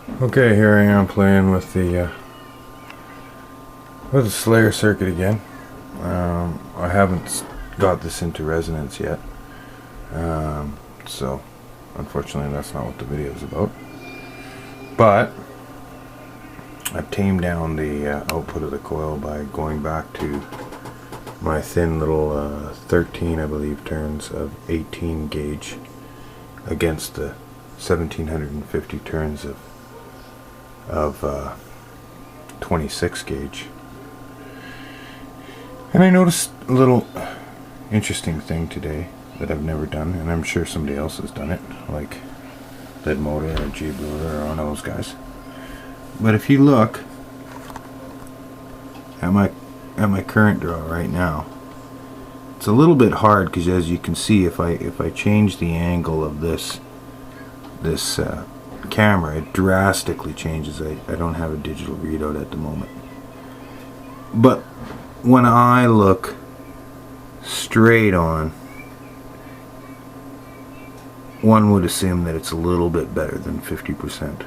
Okay, here I am playing with the Slayer circuit again. I haven't got this into resonance yet, so unfortunately that's not what the video is about. But I've tamed down the output of the coil by going back to my thin little 13, I believe, turns of 18 gauge against the 1750 turns of 26 gauge. And I noticed a little interesting thing today that I've never done, and I'm sure somebody else has done it, like Leadmotor or G-Brewer or one of those guys. But if you look at my current draw right now, it's a little bit hard because, as you can see, if I change the angle of this camera, it drastically changes. I don't have a digital readout at the moment, but when I look straight on, one would assume that it's a little bit better than 50%.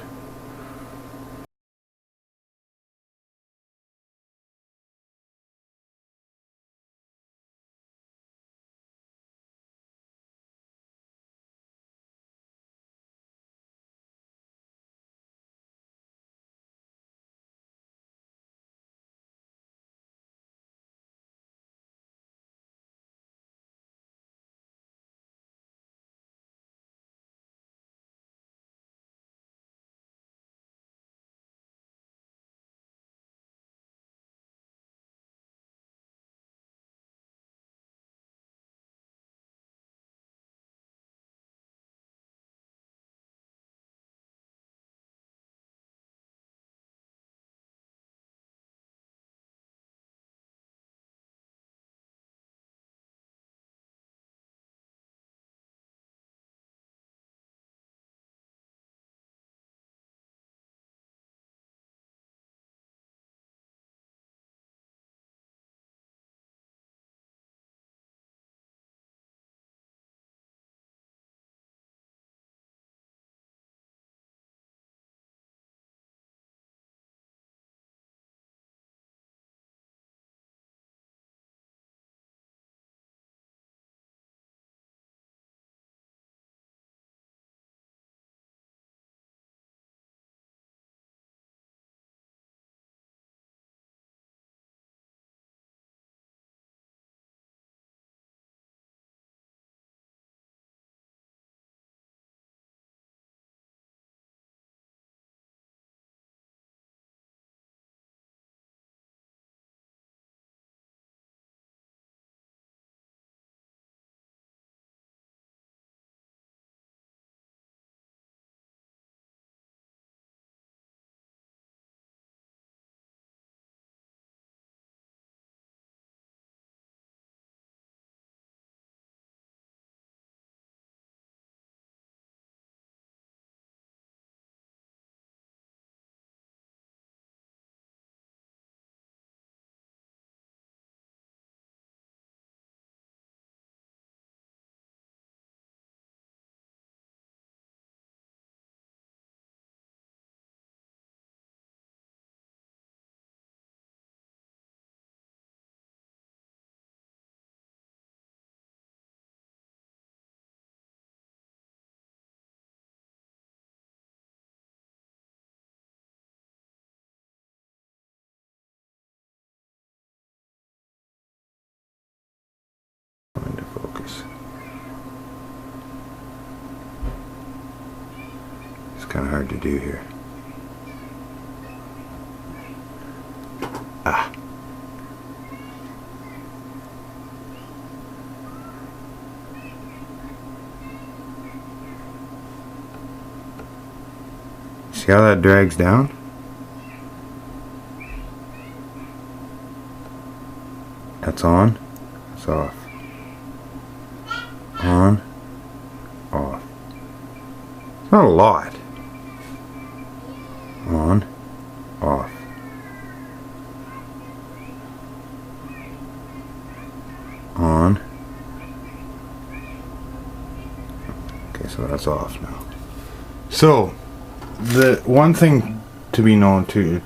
Into focus. It's kind of hard to do here. Ah. See how that drags down? That's on, it's off. On, off. It's not a lot. On, off. On. Okay, so that's off now. So the one thing to be known to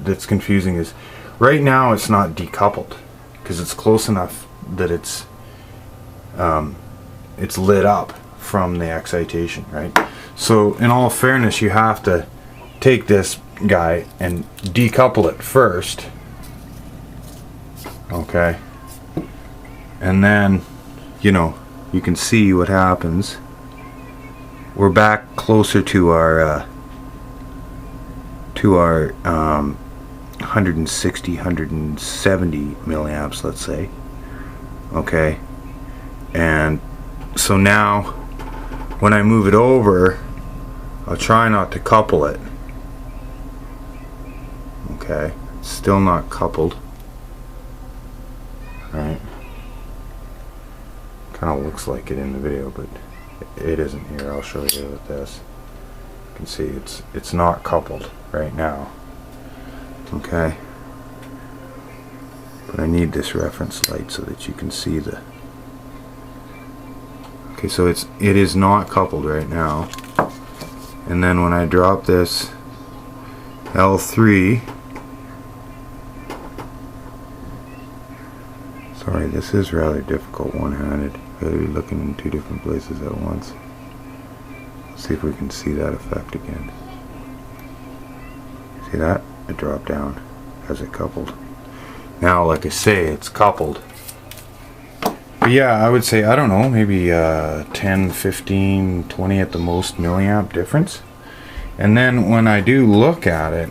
that's confusing is right now it's not decoupled because it's close enough that it's lit up from the excitation, right? So in all fairness, you have to take this guy and decouple it first, okay, and then, you know, you can see what happens. We're back closer to our 160, 170 milliamps, let's say, okay. And so now when I move it over, I'll try not to couple it. Okay, it's still not coupled. Alright. Kind of looks like it in the video, but it isn't here. I'll show you with this. You can see it's not coupled right now. Okay. But I need this reference light so that you can see the... Okay, so it is not coupled right now. And then when I drop this L3, sorry, this is rather difficult one-handed. Gotta be looking in two different places at once. Let's see if we can see that effect again. See that? It dropped down as it coupled. Now, like I say, it's coupled. But yeah, I would say, I don't know, maybe 10, 15, 20 at the most milliamp difference. And then when I do look at it,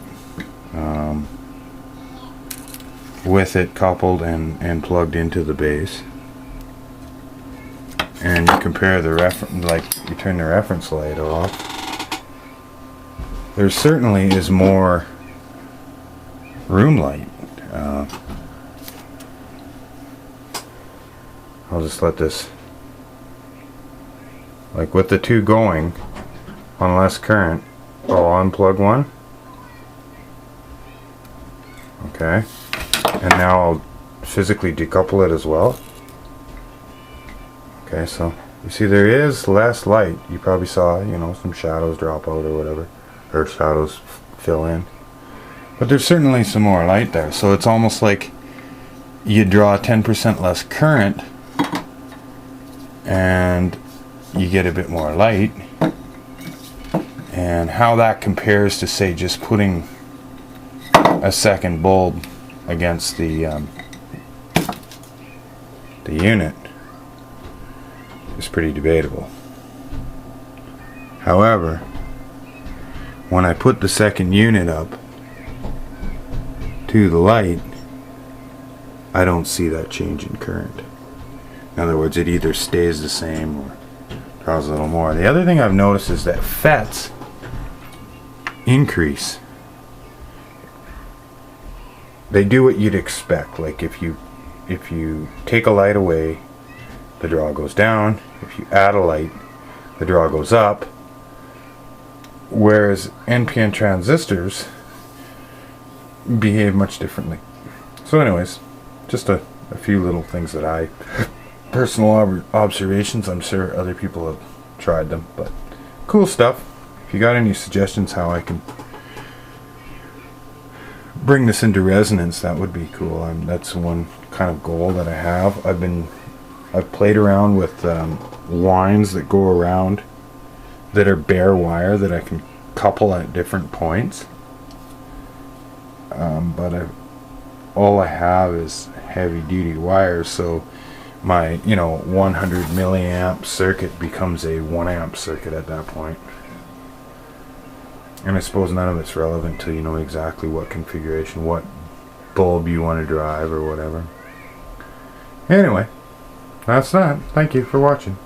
with it coupled and plugged into the base, and you compare the reference, like you turn the reference light off, there certainly is more room light. I'll just let this, like with the two going on less current, I'll unplug one. Okay. And now I'll physically decouple it as well. Okay, so you see there is less light. You probably saw, you know, some shadows drop out or whatever, or shadows fill in. But there's certainly some more light there. So it's almost like you draw 10% less current and you get a bit more light. And how that compares to, say, just putting a second bulb against the unit is pretty debatable. However, when I put the second unit up to the light, I don't see that change in current. In other words, it either stays the same or draws a little more. The other thing I've noticed is that FETs increase. They do what you'd expect. Like if you take a light away, the draw goes down. If you add a light, the draw goes up. Whereas NPN transistors behave much differently. So anyways, just a few little things that I personal observations. I'm sure other people have tried them, but cool stuff. If you got any suggestions how I can bring this into resonance, that would be cool. That's one kind of goal that I have. I've played around with lines that go around that are bare wire that I can couple at different points. But all I have is heavy duty wires, so my 100 milliamp circuit becomes a 1 amp circuit at that point. And I suppose none of it's relevant till you know exactly what configuration, what bulb you want to drive or whatever. Anyway, that's that. Thank you for watching.